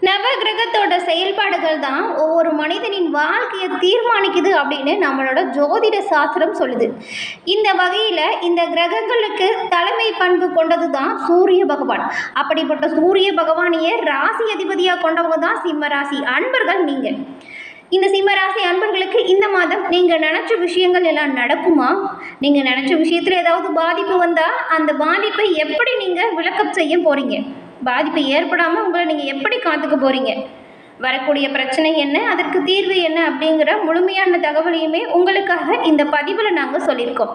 நவ கிரகத்தோட செயல்பாடுகள் தான் ஒவ்வொரு மனிதனின் வாழ்க்கையை தீர்மானிக்குது அப்படின்னு நம்மளோட ஜோதிட சாஸ்திரம் சொல்லுது. இந்த வகையில் இந்த கிரகங்களுக்கு தலைமை பண்பு கொண்டது தான் சூரிய பகவான். அப்படிப்பட்ட சூரிய பகவானையே ராசி அதிபதியாக கொண்டவங்க தான் சிம்ம ராசி அன்பர்கள். நீங்கள் இந்த சிம்மராசி அன்பர்களுக்கு இந்த மாதம் நீங்கள் நினச்ச விஷயங்கள் எல்லாம் நடக்குமா? நீங்கள் நினச்ச விஷயத்தில் ஏதாவது பாதிப்பு வந்தால் அந்த பாதிப்பை எப்படி நீங்கள் விளக்கம் செய்ய போகிறீங்க? பாதிப்பு ஏற்படாமல் உங்களை நீங்கள் எப்படி காத்துக்க போகிறீங்க? வரக்கூடிய பிரச்சனை என்ன, அதற்கு தீர்வு என்ன அப்படிங்கிற முழுமையான தகவலையுமே உங்களுக்காக இந்த பதிவில் நாங்கள் சொல்லியிருக்கோம்.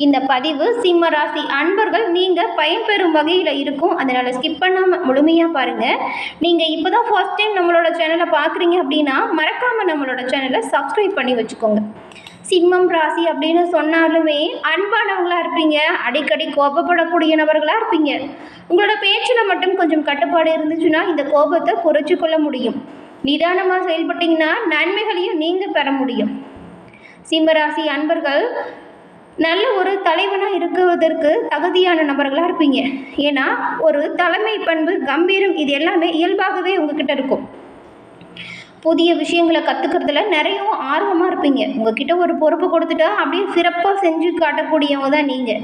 இந்த பதிவு சிம்ம ராசி அன்பர்கள் நீங்கள் பயன்பெறும் வகையில் இருக்கும். அதனால் ஸ்கிப் பண்ணாமல் முழுமையாக பாருங்கள். நீங்கள் இப்போ தான் ஃபர்ஸ்ட் டைம் நம்மளோட சேனலை பார்க்குறீங்க அப்படின்னா மறக்காமல் நம்மளோட சேனலை சப்ஸ்கிரைப் பண்ணி வச்சுக்கோங்க. சிம்மம் ராசி அப்படின்னு சொன்னாலுமே அன்பானவங்களாக இருப்பீங்க, அடிக்கடி கோபப்படக்கூடிய நபர்களாக இருப்பீங்க. உங்களோட பேச்சில் மட்டும் கொஞ்சம் கட்டுப்பாடு இருந்துச்சுன்னா இந்த கோபத்தை குறைச்சி கொள்ள முடியும். நிதானமாக செயல்பட்டீங்கன்னா நன்மைகளையும் நீங்கள் பெற முடியும். சிம்மராசி அன்பர்கள் நல்ல ஒரு தலைவனாக இருக்குவதற்கு தகுதியான நபர்களாக இருப்பீங்க. ஏன்னா ஒரு தலைமை பண்பு, கம்பீரம், இது எல்லாமே இயல்பாகவே உங்ககிட்ட இருக்கும். புதிய விஷயங்களை கற்றுக்கிறதுல நிறைய ஆர்வமாக இருப்பீங்க. உங்ககிட்ட ஒரு பொறுப்பு கொடுத்துட்டா அப்படியே சிறப்பாக செஞ்சு காட்டக்கூடியவங்க தான் நீங்கள்.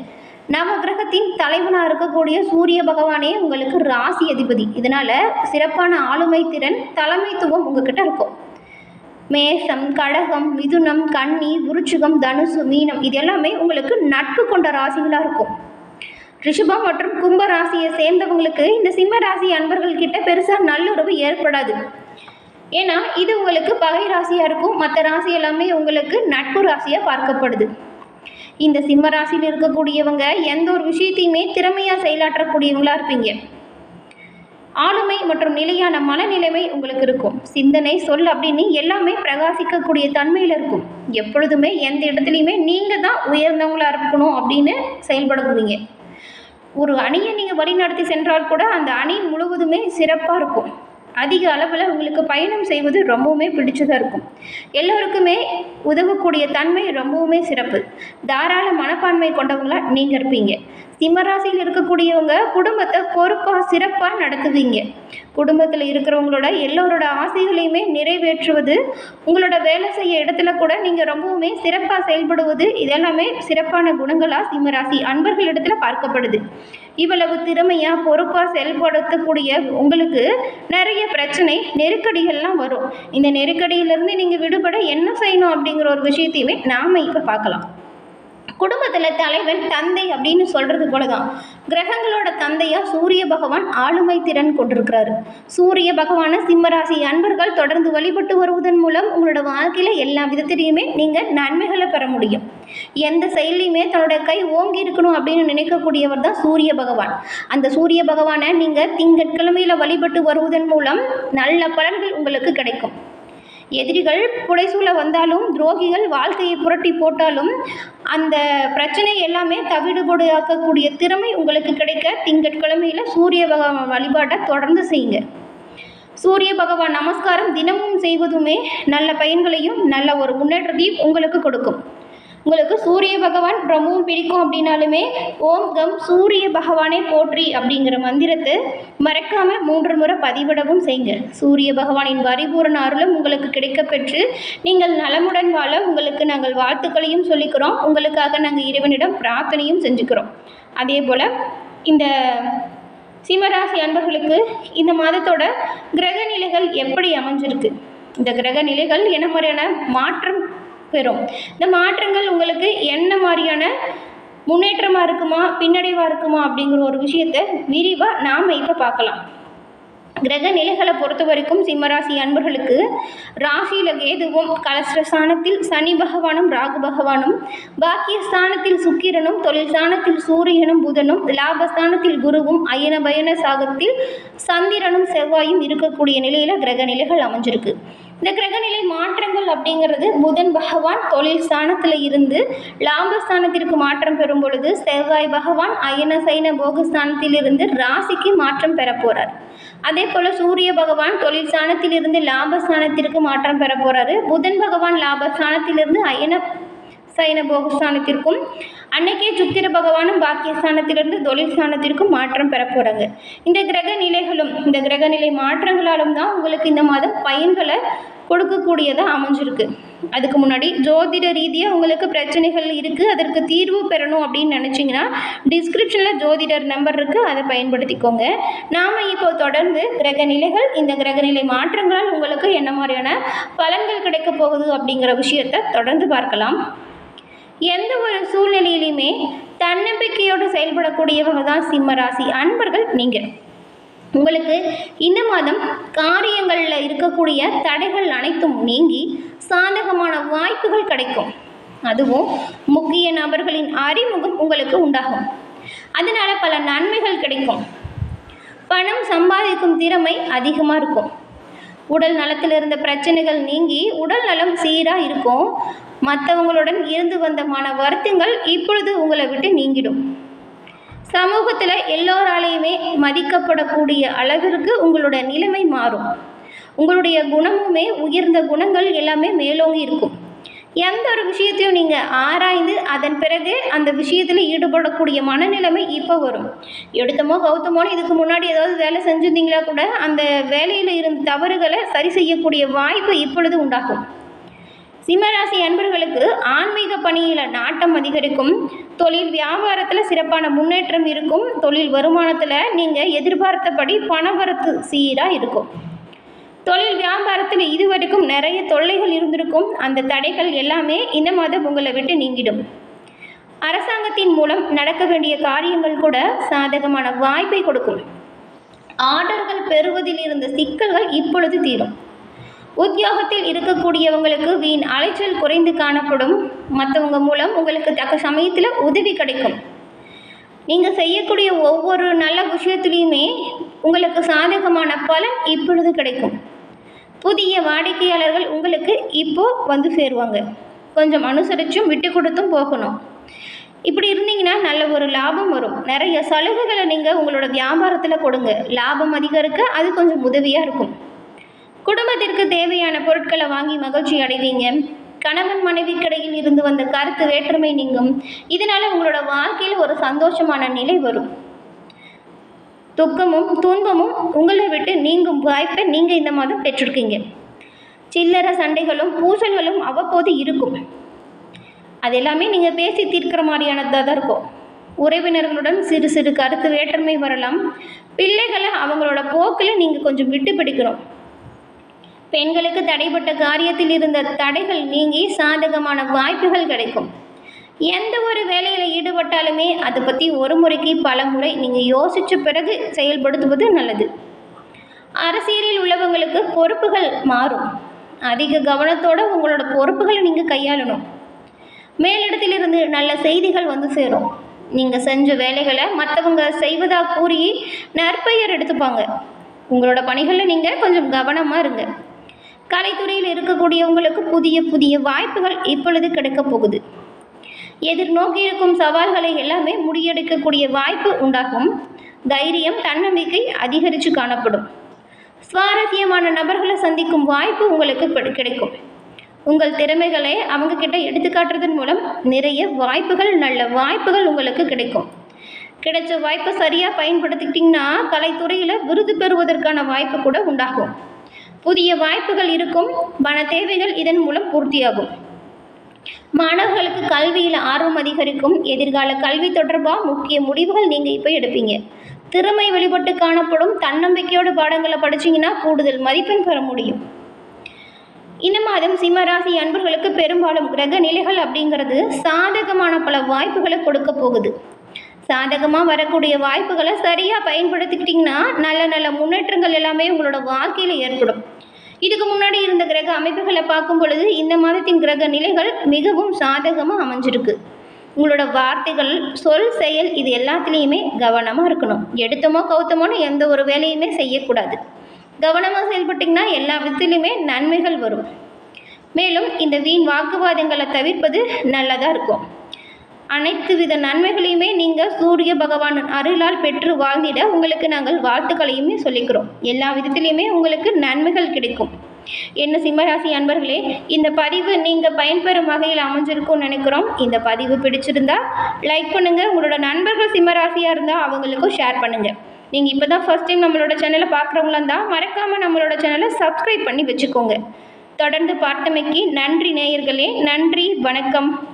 நவ கிரகத்தின் தலைவனாக இருக்கக்கூடிய சூரிய பகவானே உங்களுக்கு ராசி அதிபதி. இதனால் சிறப்பான ஆளுமை திறன், தலைமைத்துவம் உங்ககிட்ட இருக்கும். மேஷம், கடகம், மிதுனம், கன்னி, விருச்சிகம், தனுசு, மீனம் இது எல்லாமே உங்களுக்கு நட்பு கொண்ட ராசிகளாக இருக்கும். ரிஷபம் மற்றும் கும்ப ராசியை சேர்ந்தவங்களுக்கு இந்த சிம்ம ராசி அன்பர்கள் கிட்ட பெருசாக நல்லுறவு ஏற்படாது. ஏன்னா இது உங்களுக்கு பகை ராசியாக இருக்கும். மற்ற ராசி எல்லாமே உங்களுக்கு நட்பு ராசியாக பார்க்கப்படுது. இந்த சிம்ம ராசியில் இருக்கக்கூடியவங்க எந்த ஒரு விஷயத்தையுமே திறமையாக செயலாற்றக்கூடியவங்களாக இருப்பீங்க. ஆளுமை மற்றும் நிலையான மனநிலைமை உங்களுக்கு இருக்கும். சிந்தனை, சொல் அப்படின்னு எல்லாமே பிரகாசிக்கக்கூடிய தன்மையில் இருக்கும். எப்பொழுதுமே எந்த இடத்துலையுமே நீங்கள் தான் உயர்ந்தவங்களாக இருக்கணும் அப்படின்னு செயல்படுவீங்க. ஒரு அணியை நீங்கள் வழிநடத்தி சென்றால் கூட அந்த அணி முழுவதுமே சிறப்பாக இருக்கும். அதிக அளவில் உங்களுக்கு பயணம் செய்வது ரொம்பவுமே பிடிச்சதாக இருக்கும். எல்லோருக்குமே உதவக்கூடிய தன்மை ரொம்பவுமே சிறப்பு. தாராள மனப்பான்மை கொண்டவங்களாக நீங்கள் இருப்பீங்க. சிம்மராசியில் இருக்கக்கூடியவங்க குடும்பத்தை பொறுப்பாக சிறப்பாக நடத்துவீங்க. குடும்பத்தில் இருக்கிறவங்களோட எல்லோரோட ஆசைகளையுமே நிறைவேற்றுவது, உங்களோட வேலை செய்ய இடத்துல கூட நீங்கள் ரொம்பவுமே சிறப்பாக செயல்படுவது, இதெல்லாமே சிறப்பான குணங்களாக சிம்மராசி அன்பர்களிடத்தில் பார்க்கப்படுது. இவ்வளவு திறமையாக பொறுப்பாக செயல்படுத்தக்கூடிய உங்களுக்கு நிறைய பிரச்சனை, நெருக்கடிகள்லாம் வரும். இந்த நெருக்கடியிலிருந்து நீங்கள் விடுபட என்ன செய்யணும் அப்படிங்கிற ஒரு விஷயத்தையுமே நாம் இப்போ பார்க்கலாம். குடும்பத்தில் தலைவன் தந்தை அப்படின்னு சொல்கிறது போல தான் கிரகங்களோட தந்தையாக சூரிய பகவான் ஆளுமை திறன் கொண்டிருக்கிறாரு. சூரிய பகவானை சிம்மராசி அன்பர்கள் தொடர்ந்து வழிபட்டு வருவதன் மூலம் உங்களோட வாழ்க்கையில் எல்லா விதத்திலையுமே நீங்கள் நன்மைகளை பெற முடியும். எந்த செயலையுமே தன்னோட கை ஓங்கி இருக்கணும் அப்படின்னு நினைக்கக்கூடியவர் தான் சூரிய பகவான். அந்த சூரிய பகவானை நீங்கள் திங்கட்கிழமையில் வழிபட்டு வருவதன் மூலம் நல்ல பலன்கள் உங்களுக்கு கிடைக்கும். எதிரிகள் புடைசூழ வந்தாலும், துரோகிகள் வாழ்க்கையை புரட்டி போட்டாலும் அந்த பிரச்சனை எல்லாமே தவிடுபொடியாக்கக்கூடிய திறமை உங்களுக்கு கிடைக்க திங்கட்கிழமையில் சூரிய பகவான் வழிபாட்டை தொடர்ந்து செய்யுங்க. சூரிய பகவான் நமஸ்காரம் தினமும் செய்வதுமே நல்ல பயன்களையும் நல்ல ஒரு முன்னேற்றத்தையும் உங்களுக்கு கொடுக்கும். உங்களுக்கு சூரிய பகவான் ரொம்பவும் பிடிக்கும் அப்படின்னாலுமே ஓம் கம் சூரிய பகவானே போற்றி அப்படிங்கிற மந்திரத்தை மறக்காமல் 3 முறை பதிவிடவும் செய்யுங்க. சூரிய பகவானின் பரிபூரண அருளும் உங்களுக்கு கிடைக்கப்பெற்று நீங்கள் நலமுடன் வாழ உங்களுக்கு நாங்கள் வாழ்த்துக்களையும் சொல்லிக்கிறோம். உங்களுக்காக நாங்கள் இறைவனிடம் பிரார்த்தனையும் செஞ்சுக்கிறோம். அதே போல் இந்த சிம்மராசி அன்பர்களுக்கு இந்த மாதத்தோட கிரக நிலைகள் எப்படி அமைஞ்சிருக்கு, இந்த கிரக நிலைகள் என்ன மாதிரியான மாற்றம் பெறும், இந்த மாற்றங்கள் உங்களுக்கு என்ன மாதிரியான முன்னேற்றமாக இருக்குமா பின்னடைவாக இருக்குமா அப்படிங்கிற ஒரு விஷயத்தை விரிவாக நாம் இப்போ பார்க்கலாம். கிரக நிலைகளை பொறுத்த வரைக்கும் சிம்மராசி அன்பர்களுக்கு ராசியில் கேதுவும், கலஸ்திரஸ்தானத்தில் சனி பகவானும் ராகு பகவானும், பாக்கியஸ்தானத்தில் சுக்கிரனும், தொழில் ஸ்தானத்தில் சூரியனும் புதனும், லாபஸ்தானத்தில் குருவும், அயன பயன சாகத்தில் சந்திரனும் செவ்வாயும் இருக்கக்கூடிய நிலையில் கிரக நிலைகள் அமைஞ்சிருக்கு. இந்த கிரகநிலை மாற்றங்கள் அப்படிங்கிறது புதன் பகவான் தொழில் ஸ்தானத்தில் இருந்து லாபஸ்தானத்திற்கு மாற்றம் பெறும் பொழுது செவ்வாய் பகவான் அயன சைன போகஸ்தானத்தில் இருந்து ராசிக்கு மாற்றம் பெற போகிறார். அதே போல் சூரிய பகவான் தொழில் ஸ்தானத்திலிருந்து லாபஸ்தானத்திற்கு மாற்றம் பெற போகிறாரு. புதன் பகவான் லாபஸ்தானத்திலிருந்து அயன சைன போகஸ்தானத்திற்கும், அன்னைக்கே சுக்கிர பகவானும் பாக்கியஸ்தானத்திலிருந்து தொழில் ஸ்தானத்திற்கும் மாற்றம் பெற போகிறாங்க. இந்த கிரக நிலைகளும் இந்த கிரக நிலை மாற்றங்களாலும் தான் உங்களுக்கு இந்த மாதம் பயன்களை கொடுக்கக்கூடியதாக அமைஞ்சிருக்கு. அதுக்கு முன்னாடி ஜோதிட ரீதியாக உங்களுக்கு பிரச்சனைகள் இருக்குது, அதற்கு தீர்வு பெறணும் அப்படின்னு நினச்சிங்கன்னா டிஸ்கிரிப்ஷனில் ஜோதிடர் நம்பர் இருக்குது, அதை பயன்படுத்திக்கோங்க. நாம் இப்போ தொடர்ந்து கிரக நிலைகள், இந்த கிரக நிலை மாற்றங்களால் உங்களுக்கு என்ன மாதிரியான பலன்கள் கிடைக்க போகுது அப்படிங்கிற விஷயத்தை தொடர்ந்து பார்க்கலாம். எந்த ஒரு சூழ்நிலையிலையுமே தன்னம்பிக்கையோடு செயல்படக்கூடியவங்க தான் சிம்ம ராசி அன்பர்கள். நீங்கள் உங்களுக்கு இந்த மாதம் காரியங்களில் இருக்கக்கூடிய தடைகள் அனைத்தும் நீங்கி சாதகமான வாய்ப்புகள் கிடைக்கும். அதுவும் முக்கிய நபர்களின் அறிமுகம் உங்களுக்கு உண்டாகும். அதனால் பல நன்மைகள் கிடைக்கும். பணம் சம்பாதிக்கும் திறமை அதிகமாக இருக்கும். உடல் நலத்தில் இருந்த பிரச்சனைகள் நீங்கி உடல் நலம் சீராக இருக்கும். மற்றவங்களுடன் இருந்து வந்த மன வருத்தங்கள் இப்பொழுது உங்களை விட்டு நீங்கிடும். சமூகத்தில் எல்லோராலையுமே மதிக்கப்படக்கூடிய அளவிற்கு உங்களோட நிலைமை மாறும். உங்களுடைய குணமுமே உயர்ந்த குணங்கள் எல்லாமே மேலோங்கி இருக்கும். எந்த ஒரு விஷயத்தையும் நீங்கள் ஆராய்ந்து அதன் பிறகு அந்த விஷயத்தில் ஈடுபடக்கூடிய மனநிலைமை இப்போ வரும். எடுத்தமோ கௌத்தமோன்னு இதுக்கு முன்னாடி ஏதாவது வேலை செஞ்சுருந்தீங்களா கூட அந்த வேலையில் இருந்த தவறுகளை சரி செய்யக்கூடிய வாய்ப்பு இப்பொழுது உண்டாகும். சிம்மராசி அன்பர்களுக்கு ஆன்மீக பணியில் நாட்டம் அதிகரிக்கும். தொழில் வியாபாரத்தில் சிறப்பான முன்னேற்றம் இருக்கும். தொழில் வருமானத்தில் நீங்கள் எதிர்பார்த்தபடி பணவரத்து சீராக இருக்கும். தொழில் வியாபாரத்தில் இதுவரைக்கும் நிறைய தொல்லைகள் இருந்திருக்கும். அந்த தடைகள் எல்லாமே இந்த மாதம் உங்களை விட்டு நீங்கிடும். அரசாங்கத்தின் மூலம் நடக்க வேண்டிய காரியங்கள் கூட சாதகமான வாய்ப்பை கொடுக்கும். ஆர்டர்கள் பெறுவதில் இருந்த சிக்கல்கள் இப்பொழுது தீரும். உத்தியோகத்தில் இருக்கக்கூடியவங்களுக்கு வீண் அலைச்சல் குறைந்து காணப்படும். மற்றவங்க மூலம் உங்களுக்கு தக்க சமயத்தில் உதவி கிடைக்கும். நீங்கள் செய்யக்கூடிய ஒவ்வொரு நல்ல விஷயத்துலேயுமே உங்களுக்கு சாதகமான பலன் இப்பொழுது கிடைக்கும். புதிய வாடிக்கையாளர்கள் உங்களுக்கு இப்போது வந்து சேருவாங்க. கொஞ்சம் அனுசரித்தும் விட்டு கொடுத்தும் போகணும். இப்படி இருந்தீங்கன்னா நல்ல ஒரு லாபம் வரும். நிறைய சலுகைகளை நீங்கள் உங்களோட வியாபாரத்தில் கொடுங்க. லாபம் அதிகரிக்க அது கொஞ்சம் உதவியாக இருக்கும். குடும்பத்திற்கு தேவையான பொருட்களை வாங்கி மகிழ்ச்சி அடைவீங்க. கணவன் மனைவிக்கிடையில் இருந்து வந்த கருத்து வேற்றுமை நீங்கும். இதனால் உங்களோட வாழ்க்கையில் ஒரு சந்தோஷமான நிலை வரும். துக்கமும் துன்பமும் உங்களை விட்டு நீங்கும் வாய்ப்பை நீங்கள் இந்த மாதம் பெற்றிருக்கீங்க. சில்லறை சண்டைகளும் பூசல்களும் அவ்வப்போது இருக்கும். அது எல்லாமே நீங்கள் பேசி தீர்க்கிற மாதிரியானதாக தான் இருக்கும். உறவினர்களுடன் சிறு சிறு கருத்து வேற்றுமை வரலாம். பிள்ளைகளை அவங்களோட போக்கில் நீங்கள் கொஞ்சம் விட்டு பிடிக்கணும். பெண்களுக்கு தடைப்பட்ட காரியத்தில் இருந்த தடைகள் நீங்கி சாதகமான வாய்ப்புகள் கிடைக்கும். எந்த ஒரு வேலையில் ஈடுபட்டாலுமே அதை பற்றி ஒரு முறைக்கு பல முறை நீங்கள் யோசித்த பிறகு செயல்படுத்துவது நல்லது. அரசியலில் உள்ளவங்களுக்கு பொறுப்புகள் மாறும். அதிக கவனத்தோடு உங்களோட பொறுப்புகளை நீங்கள் கையாளணும். மேலிடத்திலிருந்து நல்ல செய்திகள் வந்து சேரும். நீங்கள் செஞ்ச வேலைகளை மற்றவங்க செய்வதாக கூறி நற்பெயர் எடுத்துப்பாங்க. உங்களோட பணிகளில் நீங்கள் கொஞ்சம் கவனமாக இருங்க. கலைத்துறையில் இருக்கக்கூடியவங்களுக்கு புதிய புதிய வாய்ப்புகள் இப்பொழுது கிடைக்க போகுது. எதிர்நோக்கி இருக்கும் சவால்களை எல்லாமே முறியடிக்கக்கூடிய வாய்ப்பு உண்டாகும். தைரியம் தன்னம்பிக்கை அதிகரித்து காணப்படும். சுவாரஸ்யமான நபர்களை சந்திக்கும் வாய்ப்பு உங்களுக்கு கிடைக்கும். உங்கள் திறமைகளை அவங்க கிட்ட எடுத்துக்காட்டுறதன் மூலம் நிறைய வாய்ப்புகள், நல்ல வாய்ப்புகள் உங்களுக்கு கிடைக்கும். கிடைச்ச வாய்ப்பை சரியாக பயன்படுத்திக்கிட்டிங்கன்னா கலைத்துறையில் விருது பெறுவதற்கான வாய்ப்பு கூட உண்டாகும். புதிய வாய்ப்புகள் இருக்கும். பண தேவைகள் இதன் மூலம் பூர்த்தியாகும். மாணவர்களுக்கு கல்வியில் ஆர்வம் அதிகரிக்கும். எதிர்கால கல்வி தொடர்பாக முக்கிய முடிவுகள் நீங்கள் இப்போ எடுப்பீங்க. திறமை வெளிப்பட்டு காணப்படும். தன்னம்பிக்கையோடு பாடங்களை படிச்சிங்கன்னா கூடுதல் மதிப்பெண் பெற முடியும். இந்த மாதம் சிம்மராசி அன்பர்களுக்கு பெரும்பாலும் கிரக நிலைகள் அப்படிங்கிறது சாதகமான பல வாய்ப்புகளை கொடுக்க போகுது. சாதகமாக வரக்கூடிய வாய்ப்புகளை சரியாக பயன்படுத்திக்கிட்டிங்கன்னா நல்ல நல்ல முன்னேற்றங்கள் எல்லாமே உங்களோட வாழ்க்கையில் ஏற்படும். இதுக்கு முன்னாடி இருந்த கிரக அமைப்புகளை பார்க்கும் பொழுது இந்த மாதத்தின் கிரக நிலைகள் மிகவும் சாதகமாக அமைஞ்சிருக்கு. உங்களோட வார்த்தைகள், சொல், செயல் இது எல்லாத்துலேயுமே கவனமாக இருக்கணும். எடுத்தமோ கவுத்தமோன்னு எந்த ஒரு வேலையுமே செய்யக்கூடாது. கவனமாக செயல்பட்டிங்கன்னா எல்லா விதத்துலையுமே நன்மைகள் வரும். மேலும் இந்த வீண் வாக்குவாதங்களை தவிர்ப்பது நல்லதாக இருக்கும். அனைத்து வித நன்மைகளையுமே நீங்கள் சூரிய பகவான் அருளால் பெற்று வாழ்ந்திட உங்களுக்கு நாங்கள் வாழ்த்துக்களையுமே சொல்லிக்கிறோம். எல்லா விதத்திலையுமே உங்களுக்கு நன்மைகள் கிடைக்கும். என்ன சிம்மராசி அன்பர்களே, இந்த பதிவு நீங்கள் பயன்பெறும் வகையில் அமைஞ்சிருக்கும்னு நினைக்கிறோம். இந்த பதிவு பிடிச்சிருந்தா லைக் பண்ணுங்கள். உங்களோட நண்பர்கள் சிம்மராசியாக இருந்தால் அவங்களுக்கும் ஷேர் பண்ணுங்கள். நீங்கள் இப்போ தான் ஃபர்ஸ்ட் டைம் நம்மளோட சேனலை பார்க்குறவங்களா இருந்தால் மறக்காமல் நம்மளோட சேனலை சப்ஸ்கிரைப் பண்ணி வச்சுக்கோங்க. தொடர்ந்து பார்த்தமைக்கு நன்றி நேயர்களே. நன்றி, வணக்கம்.